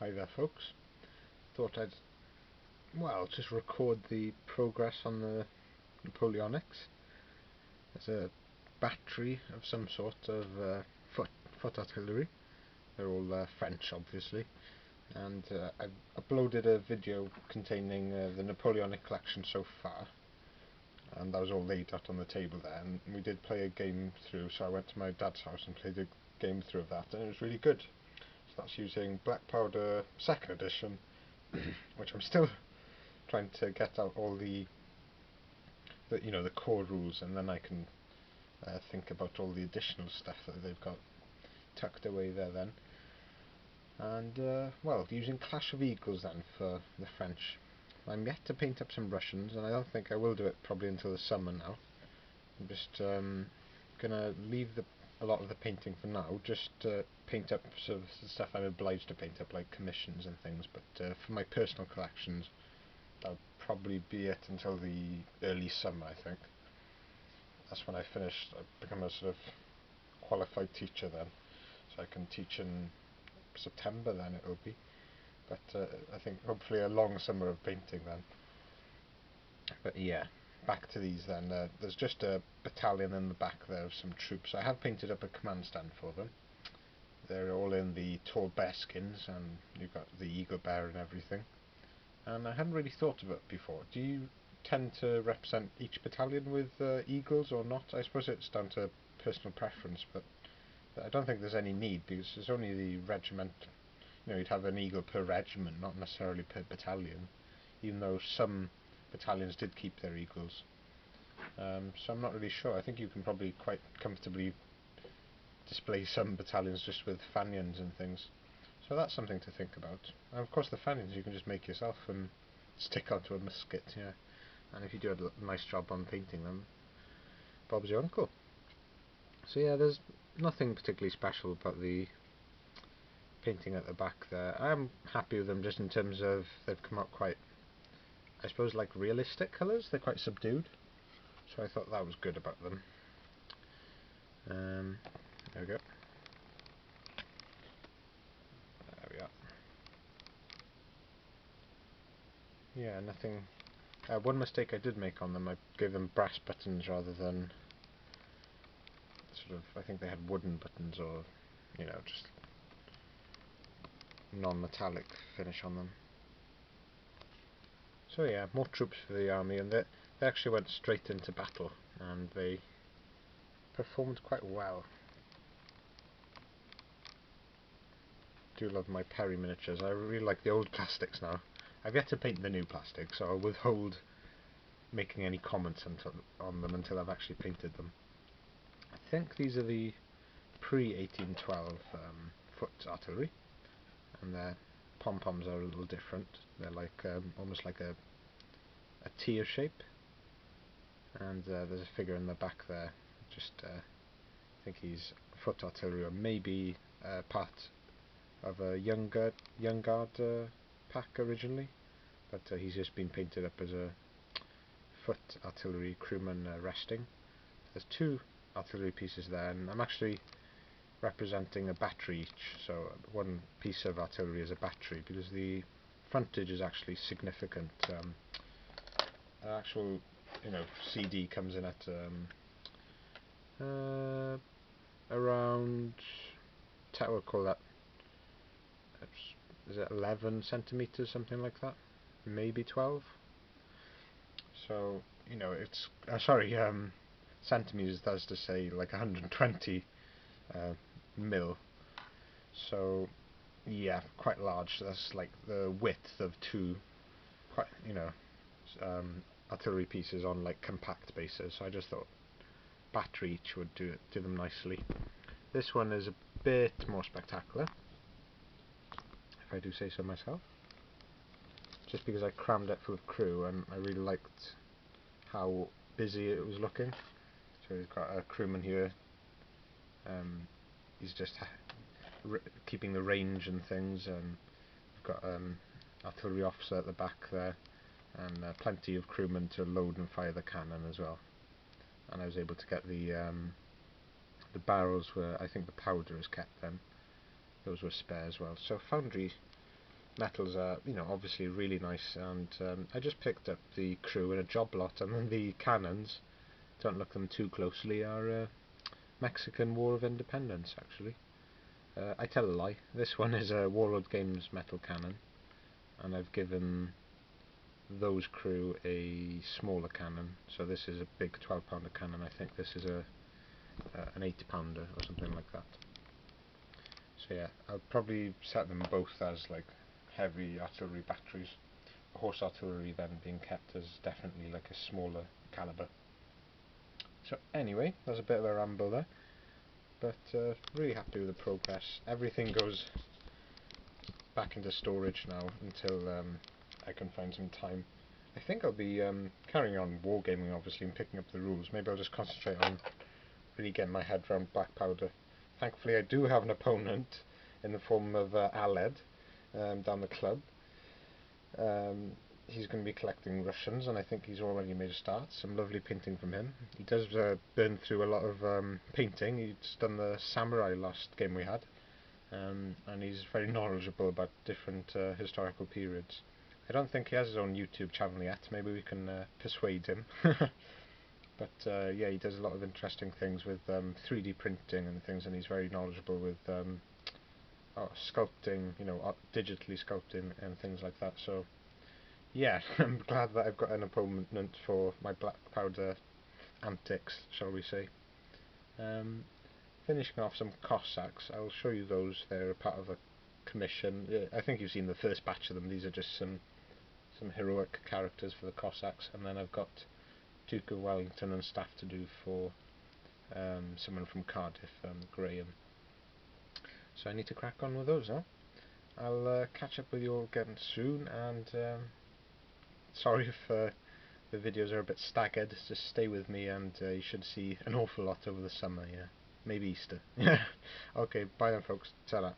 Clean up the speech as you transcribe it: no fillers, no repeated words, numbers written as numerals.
Hi there folks. Thought I'd, just record the progress on the Napoleonics. There's a battery of some sort of foot artillery. They're all French obviously, and I've uploaded a video containing the Napoleonic collection so far, and that was all laid out on the table there, and we did play a game through, so I went to my dad's house and played a game through of that, and it was really good. So that's using Black Powder 2nd edition, which I'm still trying to get out all the core rules, and then I can think about all the additional stuff that they've got tucked away there then. And using Clash of Eagles then for the French. I'm yet to paint up some Russians, and I don't think I will do it probably until the summer now. I'm just gonna leave a lot of the painting for now, just paint up sort of the stuff I'm obliged to paint up, like commissions and things, but for my personal collections, that'll probably be it until the early summer, I think. That's when I become a sort of qualified teacher then, so I can teach in September then it'll be, but I think hopefully a long summer of painting then. But yeah, back to these then. There's just a battalion in the back there of some troops. I have painted up a command stand for them. They're all in the tall bear skins, and you've got the eagle bear and everything. And I hadn't really thought of it before. Do you tend to represent each battalion with eagles or not? I suppose it's down to personal preference, but I don't think there's any need, because it's only the regiment. You'd have an eagle per regiment, not necessarily per battalion, even though some battalions did keep their eagles. So I'm not really sure. I think you can probably quite comfortably display some battalions just with fanions and things. So that's something to think about. And of course the fanions you can just make yourself and stick onto a musket, yeah. And if you do a nice job on painting them, Bob's your uncle. So yeah, there's nothing particularly special about the painting at the back there. I'm happy with them just in terms of they've come out quite, I suppose, like realistic colours. They're quite subdued, so I thought that was good about them. There we go. There we are. Yeah, nothing. One mistake I did make on them, I gave them brass buttons rather than sort of, I think they had wooden buttons, or just non-metallic finish on them. So yeah, more troops for the army, and they actually went straight into battle, and they performed quite well. Do love my Perry miniatures. I really like the old plastics now. I've yet to paint the new plastic, so I'll withhold making any comments on them until I've actually painted them. I think these are the pre-1812 foot artillery, and their pom-poms are a little different. They're like almost like a tier shape, and there's a figure in the back there. Just I think he's foot artillery, or maybe part of a young guard pack originally, but he's just been painted up as a foot artillery crewman resting. There's two artillery pieces there, and I'm actually representing a battery each, so one piece of artillery is a battery, because the frontage is actually significant. An actual CD comes in at around, we'll call that, is it 11 centimeters, something like that, maybe 12. So it's centimeters does to say like 120 mil. So yeah, quite large. That's like the width of two quite artillery pieces on like compact bases. So I just thought battery each would do them nicely. This one is a bit more spectacular, if I do say so myself, just because I crammed it full of crew, and I really liked how busy it was looking. So we've got a crewman here. He's just keeping the range and things, and we've got artillery officer at the back there, and plenty of crewmen to load and fire the cannon as well. And I was able to get the barrels where I think the powder is kept then. Those were spare as well. So foundry metals are, you know, obviously really nice, and I just picked up the crew in a job lot, and then the cannons, don't look them too closely, are Mexican War of Independence, actually. I tell a lie, this one is a Warlord Games metal cannon, and I've given those crew a smaller cannon, so this is a big 12-pounder cannon. I think this is an 80-pounder or something like that. So yeah, I'll probably set them both as like heavy artillery batteries. The horse artillery then being kept as definitely like a smaller caliber. So anyway, there's a bit of a ramble there, but really happy with the progress. Everything goes back into storage now until I can find some time. I think I'll be carrying on wargaming, obviously, and picking up the rules. Maybe I'll just concentrate on really getting my head around Black Powder. Thankfully I do have an opponent in the form of Aled down the club. He's going to be collecting Russians, and I think he's already made a start. Some lovely painting from him. He does burn through a lot of painting. He's done the samurai last game we had, and he's very knowledgeable about different historical periods. I don't think he has his own YouTube channel yet. Maybe we can persuade him. But yeah, he does a lot of interesting things with 3D printing and things, and he's very knowledgeable with sculpting, you know, digitally sculpting and things like that. So yeah, I'm glad that I've got an opponent for my Black Powder antics, shall we say. Finishing off some Cossacks, I'll show you those. They're a part of a commission. I think you've seen the first batch of them. These are just some heroic characters for the Cossacks, and then I've got Duke of Wellington and stuff to do for someone from Cardiff, Graham. So I need to crack on with those now. I'll catch up with you all again soon, and sorry if the videos are a bit staggered. Just stay with me, and you should see an awful lot over the summer, yeah. Maybe Easter. Okay, bye then folks. Ta-ra.